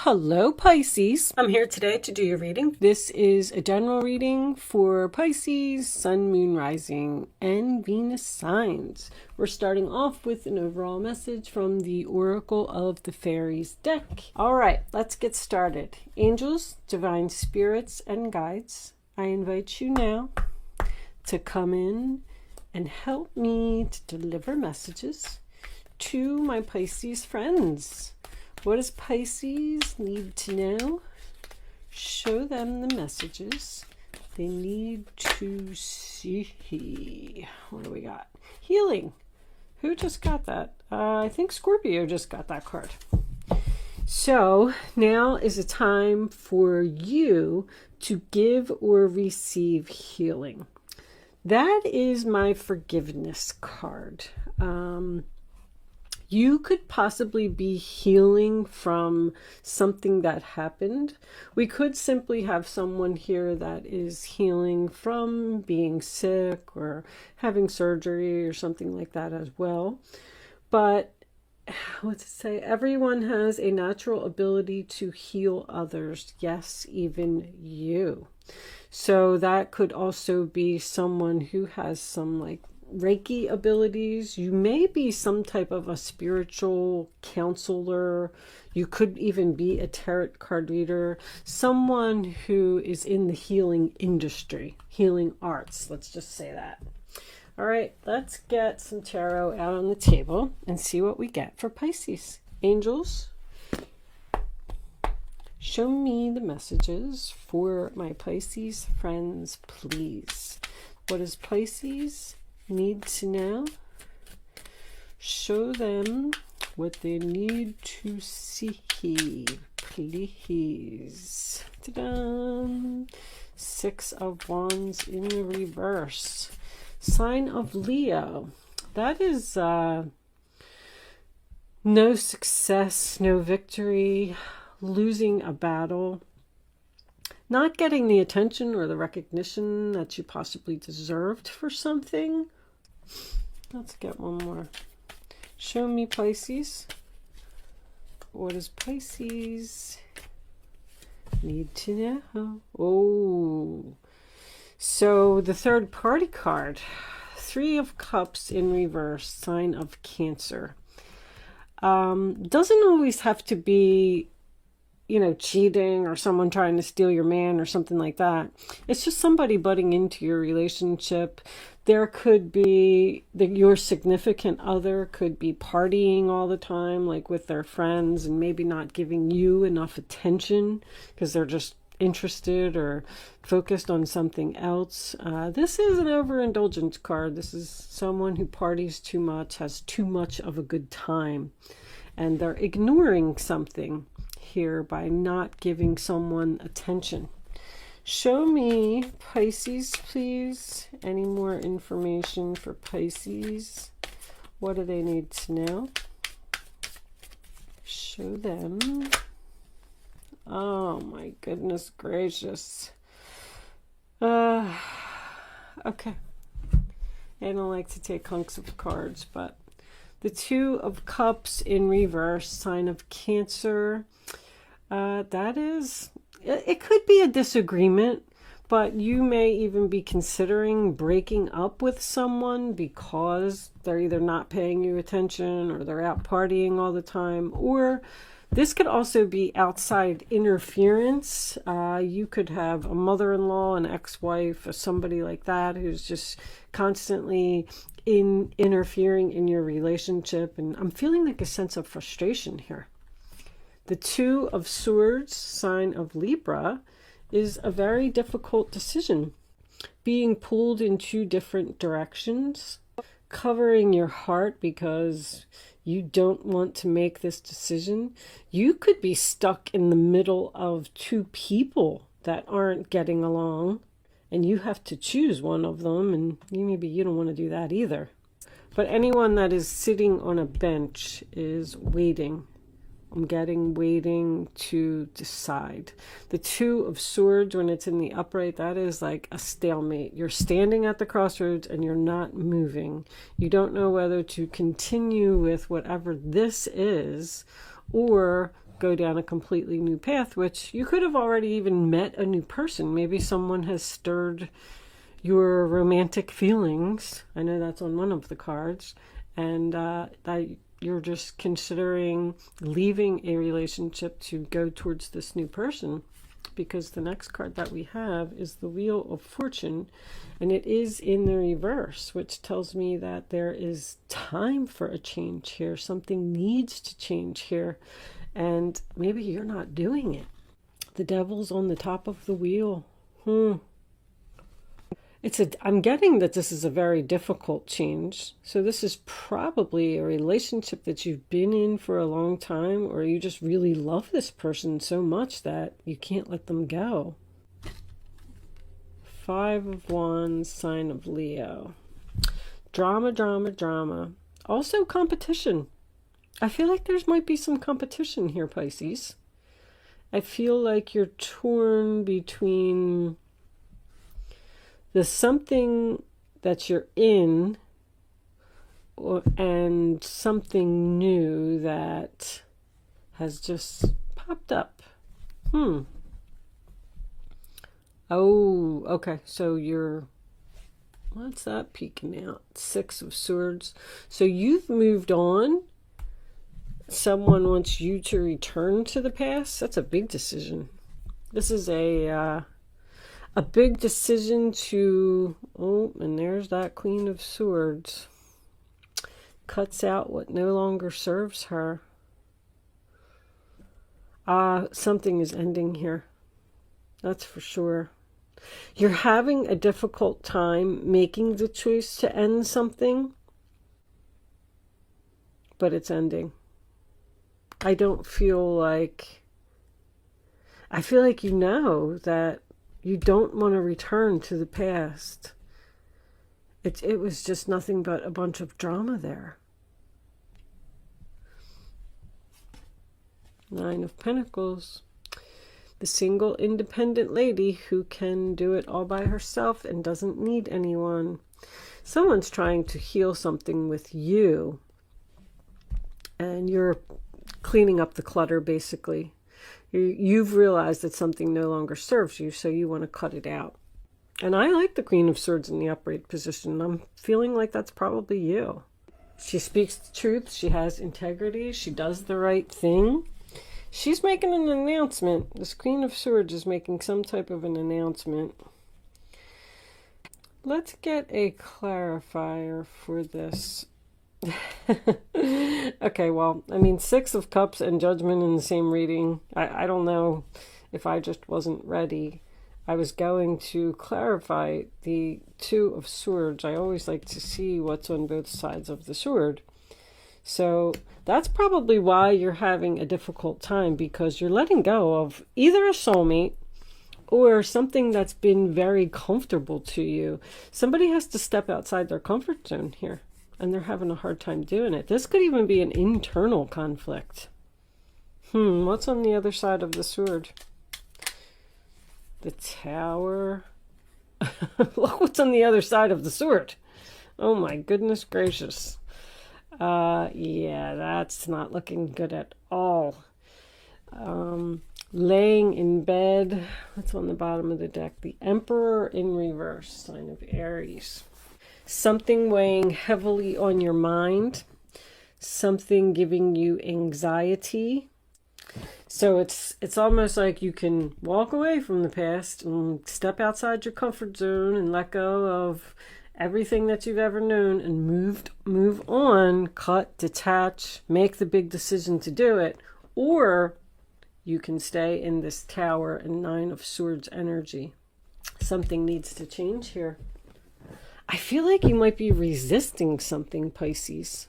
Hello Pisces, I'm here today to do your reading. This is a general reading for Pisces, Sun, Moon, Rising, and Venus signs. We're starting off with an overall message from the Oracle of the Fairies deck. Alright, let's get started. Angels, divine spirits, and guides, I invite you now to come in and help me to deliver messages to my Pisces friends. What does Pisces need to know? Show them the messages they need to see. What do we got? Healing. Who just got that? I think Scorpio just got that card. So now is a time for you to give or receive healing. That is my forgiveness card. You could possibly be healing from something that happened. We could simply have someone here that is healing from being sick or having surgery or something like that as well. But what to say? Everyone has a natural ability to heal others. Yes, even you. So that could also be someone who has some like Reiki abilities. You may be some type of a spiritual counselor. You could even be a tarot card reader. Someone who is in the healing industry, healing arts. Let's just say that. All right, let's get some tarot out on the table and see what we get for Pisces. Angels, show me the messages for my Pisces friends, please. What is Pisces need to know? Show them what they need to see, please. Ta-da! 6 of Wands in the reverse. Sign of Leo. That is no success, no victory, losing a battle, not getting the attention or the recognition that you possibly deserved for something. Let's get one more. Show me Pisces. What does Pisces need to know? Oh, so the third party card, 3 of Cups in reverse, sign of Cancer. Doesn't always have to be, cheating or someone trying to steal your man or something like that. It's just somebody butting into your relationship. There could be your significant other could be partying all the time, like with their friends, and maybe not giving you enough attention because they're just interested or focused on something else. This is an overindulgence card. This is someone who parties too much, has too much of a good time, and they're ignoring something here by not giving someone attention. Show me Pisces, please. Any more information for Pisces? What do they need to know? Show them. Oh my goodness gracious. Okay. I don't like to take hunks of cards, but the 2 of Cups in reverse, sign of Cancer. That is, it could be a disagreement, but you may even be considering breaking up with someone because they're either not paying you attention or they're out partying all the time. Or this could also be outside interference. You could have a mother-in-law, an ex-wife, or somebody like that who's just constantly interfering in your relationship. And I'm feeling like a sense of frustration here. The 2 of Swords, sign of Libra, is a very difficult decision. Being pulled in 2 different directions, covering your heart because you don't want to make this decision. You could be stuck in the middle of 2 people that aren't getting along, and you have to choose one of them, and maybe you don't want to do that either. But anyone that is sitting on a bench is waiting. I'm getting waiting to decide. The 2 of Swords, when it's in the upright, that is like a stalemate. You're standing at the crossroads and you're not moving. You don't know whether to continue with whatever this is or go down a completely new path, which you could have already even met a new person. Maybe someone has stirred your romantic feelings. I know that's on one of the cards. And that you're just considering leaving a relationship to go towards this new person. Because the next card that we have is the Wheel of Fortune, and it is in the reverse, which tells me that there is time for a change here. Something needs to change here, and maybe you're not doing it. The Devil's on the top of the wheel. I'm getting that this is a very difficult change. So this is probably a relationship that you've been in for a long time, or you just really love this person so much that you can't let them go. 5 of Wands, sign of Leo. Drama, drama, drama. Also competition. I feel like there might be some competition here, Pisces. I feel like you're torn between the something that you're in and something new that has just popped up. Oh, okay. So you're, what's that peeking out? 6 of Swords. So you've moved on. Someone wants you to return to the past. That's a big decision. This is a big decision to, oh, and there's that Queen of Swords. Cuts out what no longer serves her. Something is ending here. That's for sure. You're having a difficult time making the choice to end something, but it's ending. I feel like you know that you don't want to return to the past. It was just nothing but a bunch of drama there. 9 of Pentacles. The single independent lady who can do it all by herself and doesn't need anyone. Someone's trying to heal something with you, and you're cleaning up the clutter, basically. You've realized that something no longer serves you, so you want to cut it out. And I like the Queen of Swords in the upright position. I'm feeling like that's probably you. She speaks the truth. She has integrity. She does the right thing. She's making an announcement. This Queen of Swords is making some type of an announcement. Let's get a clarifier for this. Okay, well, I mean, 6 of Cups and Judgment in the same reading. I don't know if I just wasn't ready. I was going to clarify the 2 of Swords. I always like to see what's on both sides of the sword. So that's probably why you're having a difficult time, because you're letting go of either a soulmate or something that's been very comfortable to you. Somebody has to step outside their comfort zone here, and they're having a hard time doing it. This could even be an internal conflict. What's on the other side of the sword? The Tower. Look what's on the other side of the sword. Oh my goodness gracious. Yeah, that's not looking good at all. Laying in bed. What's on the bottom of the deck? The Emperor in reverse, sign of Aries. Something weighing heavily on your mind. Something giving you anxiety. So it's almost like you can walk away from the past and step outside your comfort zone and let go of everything that you've ever known and move on, cut, detach, make the big decision to do it. Or you can stay in this Tower and 9 of Swords energy. Something needs to change here. I feel like you might be resisting something, Pisces.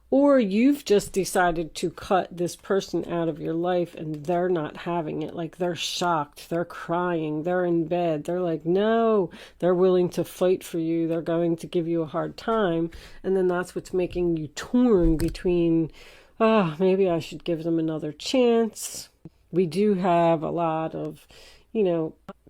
Or you've just decided to cut this person out of your life and they're not having it. Like, they're shocked, they're crying, they're in bed. They're like, no, they're willing to fight for you. They're going to give you a hard time. And then that's what's making you torn between, maybe I should give them another chance. We do have a lot of,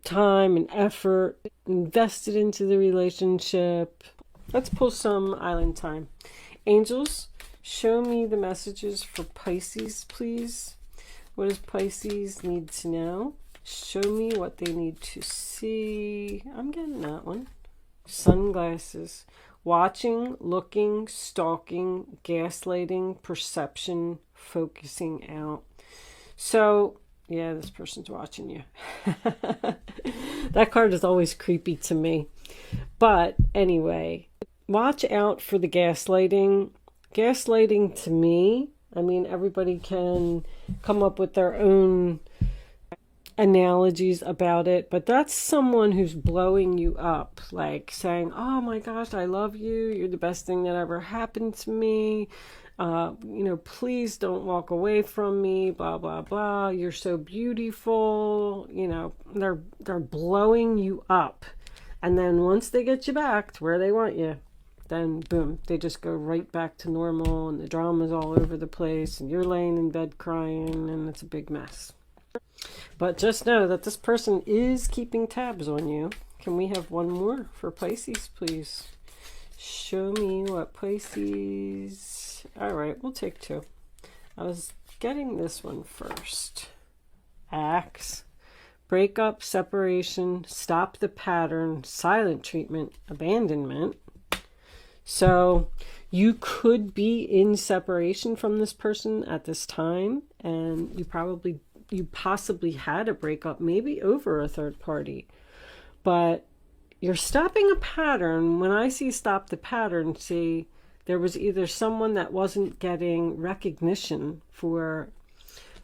time and effort invested into the relationship. Let's pull some island time. Angels, show me the messages for Pisces, please. What does Pisces need to know? Show me what they need to see. I'm getting that one. Sunglasses. Watching, looking, stalking, gaslighting, perception, focusing out. So, yeah, this person's watching you. That card is always creepy to me. But anyway, watch out for the gaslighting. Gaslighting to me, I mean, everybody can come up with their own analogies about it, but that's someone who's blowing you up, like saying, oh my gosh, I love you, you're the best thing that ever happened to me, please don't walk away from me, blah blah blah, you're so beautiful. They're blowing you up, and then once they get you back to where they want you, then boom, they just go right back to normal, and the drama's all over the place, and you're laying in bed crying, and it's a big mess. But just know that this person is keeping tabs on you. Can we have one more for Pisces, please? Show me what Pisces... All right, we'll take two. I was getting this one first. Axe. Breakup, separation, stop the pattern, silent treatment, abandonment. So you could be in separation from this person at this time, and you possibly had a breakup, maybe over a third party, but you're stopping a pattern. When I see stop the pattern, see, there was either someone that wasn't getting recognition for,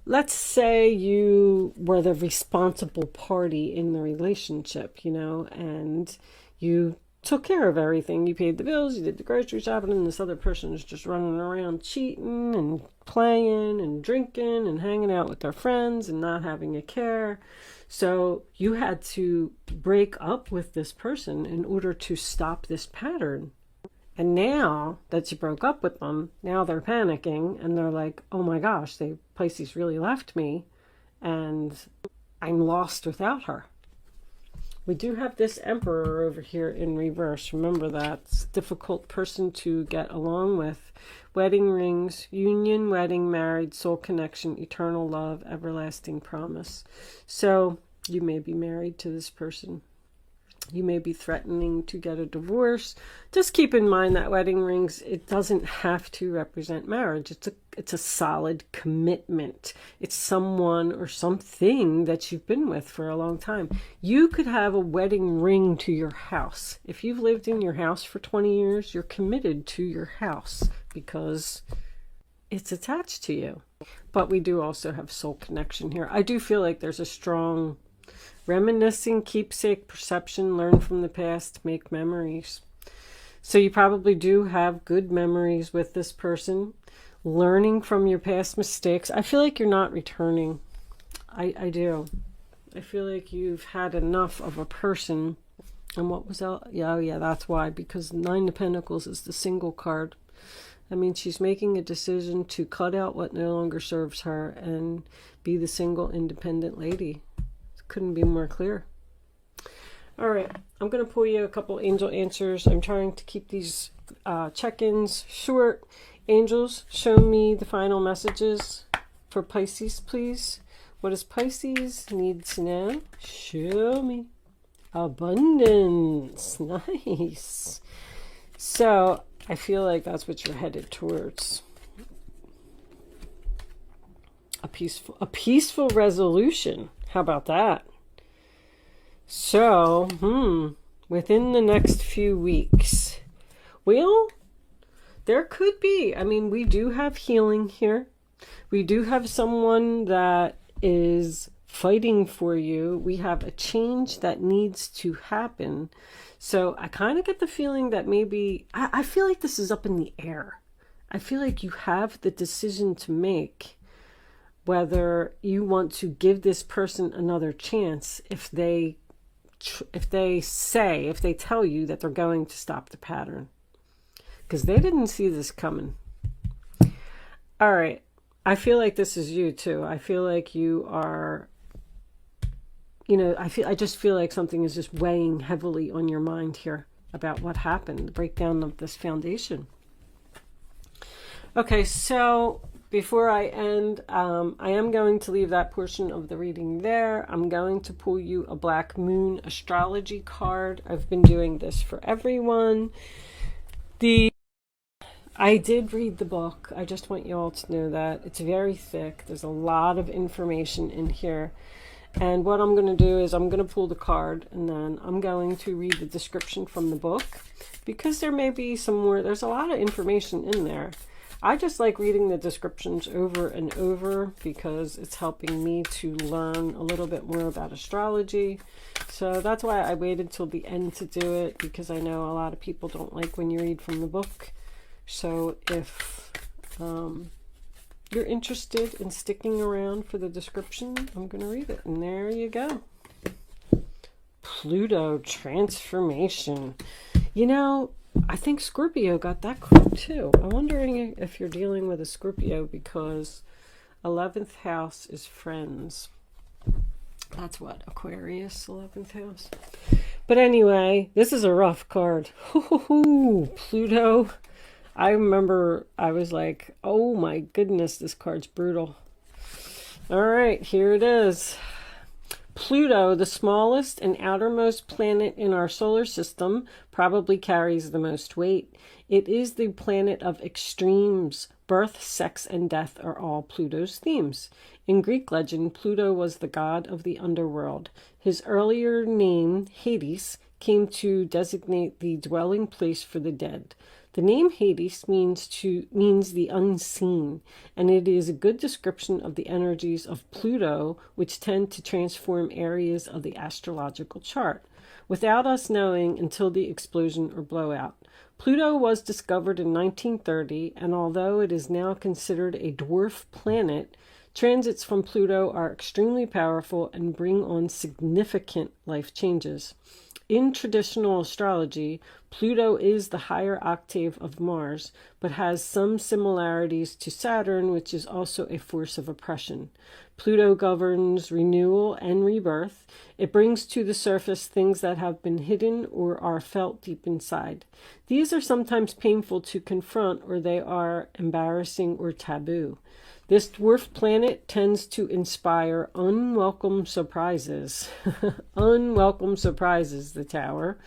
let's say you were the responsible party in the relationship, and you took care of everything. You paid the bills, you did the grocery shopping, and this other person is just running around cheating and playing and drinking and hanging out with their friends and not having a care. So you had to break up with this person in order to stop this pattern. And now that you broke up with them, now they're panicking and they're like, oh my gosh, Pisces really left me and I'm lost without her. We do have this Emperor over here in reverse. Remember that. It's a difficult person to get along with. Wedding rings, union, wedding, married, soul connection, eternal love, everlasting promise. So you may be married to this person. You may be threatening to get a divorce. Just keep in mind that wedding rings, it doesn't have to represent marriage. It's a solid commitment. It's someone or something that you've been with for a long time. You could have a wedding ring to your house. If you've lived in your house for 20 years, you're committed to your house because it's attached to you. But we do also have soul connection here. I do feel like there's a strong reminiscing, keepsake, perception, learn from the past, make memories. So you probably do have good memories with this person, learning from your past mistakes. I feel like you're not returning. I do. I feel like you've had enough of a person. And what was that? Yeah, that's why. Because Nine of Pentacles is the single card. I mean, she's making a decision to cut out what no longer serves her and be the single, independent lady. Couldn't be more clear. All right, I'm going to pull you a couple angel answers. I'm trying to keep these check-ins short. Angels, show me the final messages for Pisces, please. What does Pisces need to know? Show me. Abundance. Nice. So I feel like that's what you're headed towards. A peaceful resolution. How about that? So, within the next few weeks, well, there could be. I mean, we do have healing here. We do have someone that is fighting for you. We have a change that needs to happen. So I kind of get the feeling that maybe, I feel like this is up in the air. I feel like you have the decision to make whether you want to give this person another chance if they tell you that they're going to stop the pattern, because they didn't see this coming. All right, I feel like this is you too. I feel like you are, I just feel like something is just weighing heavily on your mind here about what happened, the breakdown of this foundation. Okay, so before I end, I am going to leave that portion of the reading there. I'm going to pull you a Black Moon astrology card. I've been doing this for everyone. I did read the book. I just want you all to know that. It's very thick. There's a lot of information in here. And what I'm going to do is I'm going to pull the card and then I'm going to read the description from the book, because there may be some more. There's a lot of information in there. I just like reading the descriptions over and over because it's helping me to learn a little bit more about astrology. So that's why I waited till the end to do it, because I know a lot of people don't like when you read from the book. So if you're interested in sticking around for the description, I'm going to read it. And there you go. Pluto transformation. You know, I think Scorpio got that card too. I'm wondering if you're dealing with a Scorpio, because 11th house is friends. That's what, Aquarius, 11th house. But anyway, this is a rough card. Pluto. I remember I was like, oh my goodness, this card's brutal. All right, here it is. Pluto, the smallest and outermost planet in our solar system, probably carries the most weight. It is the planet of extremes. Birth, sex, and death are all Pluto's themes. In Greek legend, Pluto was the god of the underworld. His earlier name, Hades, came to designate the dwelling place for the dead. The name Hades means the unseen, and it is a good description of the energies of Pluto, which tend to transform areas of the astrological chart, without us knowing until the explosion or blowout. Pluto was discovered in 1930, and although it is now considered a dwarf planet, transits from Pluto are extremely powerful and bring on significant life changes. In traditional astrology, Pluto is the higher octave of Mars, but has some similarities to Saturn, which is also a force of oppression. Pluto governs renewal and rebirth. It brings to the surface things that have been hidden or are felt deep inside. These are sometimes painful to confront, or they are embarrassing or taboo. This dwarf planet tends to inspire unwelcome surprises. Unwelcome surprises, the tower.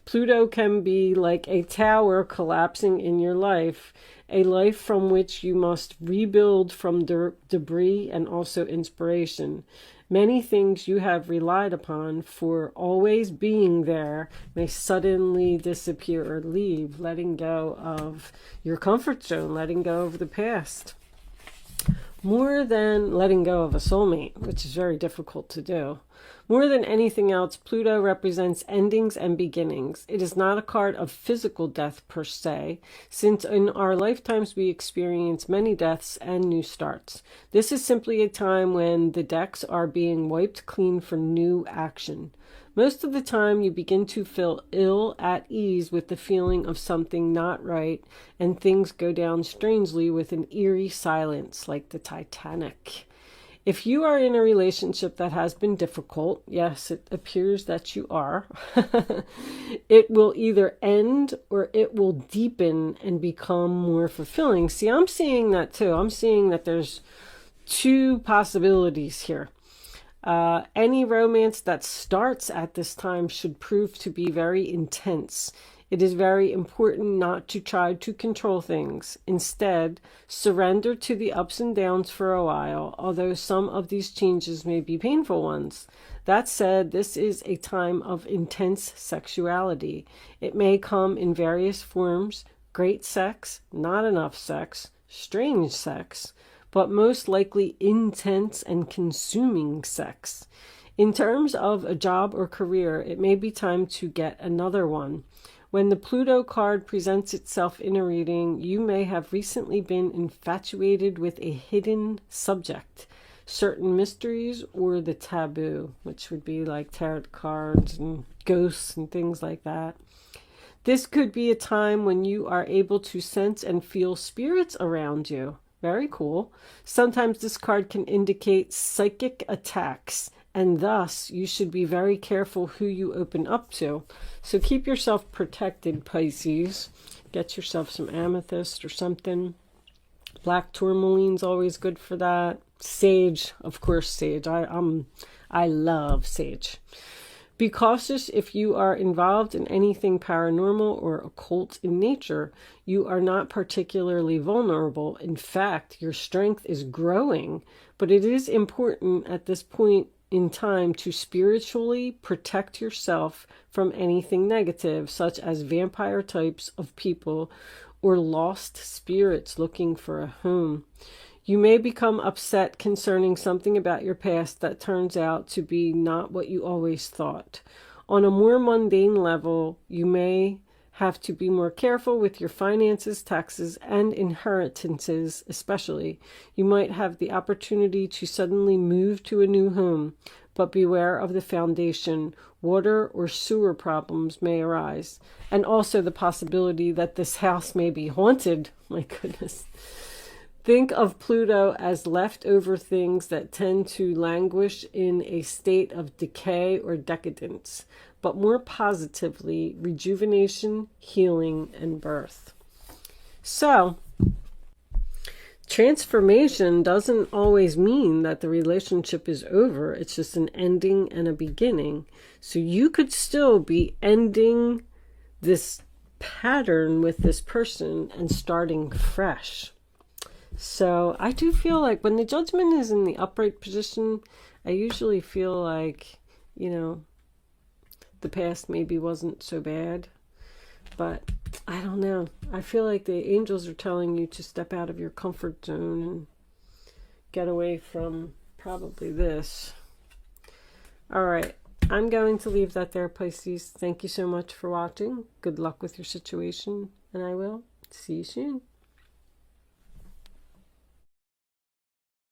Pluto can be like a tower collapsing in your life, a life from which you must rebuild from debris and also inspiration. Many things you have relied upon for always being there may suddenly disappear or leave, letting go of your comfort zone, letting go of the past. More than letting go of a soulmate, which is very difficult to do. More than anything else, Pluto represents endings and beginnings. It is not a card of physical death per se, since in our lifetimes we experience many deaths and new starts. This is simply a time when the decks are being wiped clean for new action. Most of the time you begin to feel ill at ease with the feeling of something not right, and things go down strangely with an eerie silence like the Titanic. If you are in a relationship that has been difficult, yes, it appears that you are, it will either end or it will deepen and become more fulfilling. See, I'm seeing that too. I'm seeing that there's two possibilities here. Any romance that starts at this time should prove to be very intense. It is very important not to try to control things. Instead, surrender to the ups and downs for a while, although some of these changes may be painful ones. That said, this is a time of intense sexuality. It may come in various forms: great sex, not enough sex, strange sex, but most likely intense and consuming sex. In terms of a job or career, it may be time to get another one. When the Pluto card presents itself in a reading, you may have recently been infatuated with a hidden subject, certain mysteries, or the taboo, which would be like tarot cards and ghosts and things like that. This could be a time when you are able to sense and feel spirits around you. Very cool. Sometimes this card can indicate psychic attacks, and thus you should be very careful who you open up to. So keep yourself protected, Pisces. Get yourself some amethyst or something. Black tourmaline's always good for that. Sage, of course, sage. I love sage. Be cautious if you are involved in anything paranormal or occult in nature. You are not particularly vulnerable. In fact, your strength is growing, but it is important at this point in time to spiritually protect yourself from anything negative, such as vampire types of people or lost spirits looking for a home. You may become upset concerning something about your past that turns out to be not what you always thought. On a more mundane level, you may have to be more careful with your finances, taxes, and inheritances especially. You might have the opportunity to suddenly move to a new home, but beware of the foundation. Water or sewer problems may arise. And also the possibility that this house may be haunted. My goodness. Think of Pluto as leftover things that tend to languish in a state of decay or decadence, but more positively, rejuvenation, healing, and birth. So, transformation doesn't always mean that the relationship is over. It's just an ending and a beginning. So you could still be ending this pattern with this person and starting fresh. So I do feel like when the judgment is in the upright position, I usually feel like, the past maybe wasn't so bad. But I don't know. I feel like the angels are telling you to step out of your comfort zone and get away from probably this. All right. I'm going to leave that there, Pisces. Thank you so much for watching. Good luck with your situation, and I will see you soon.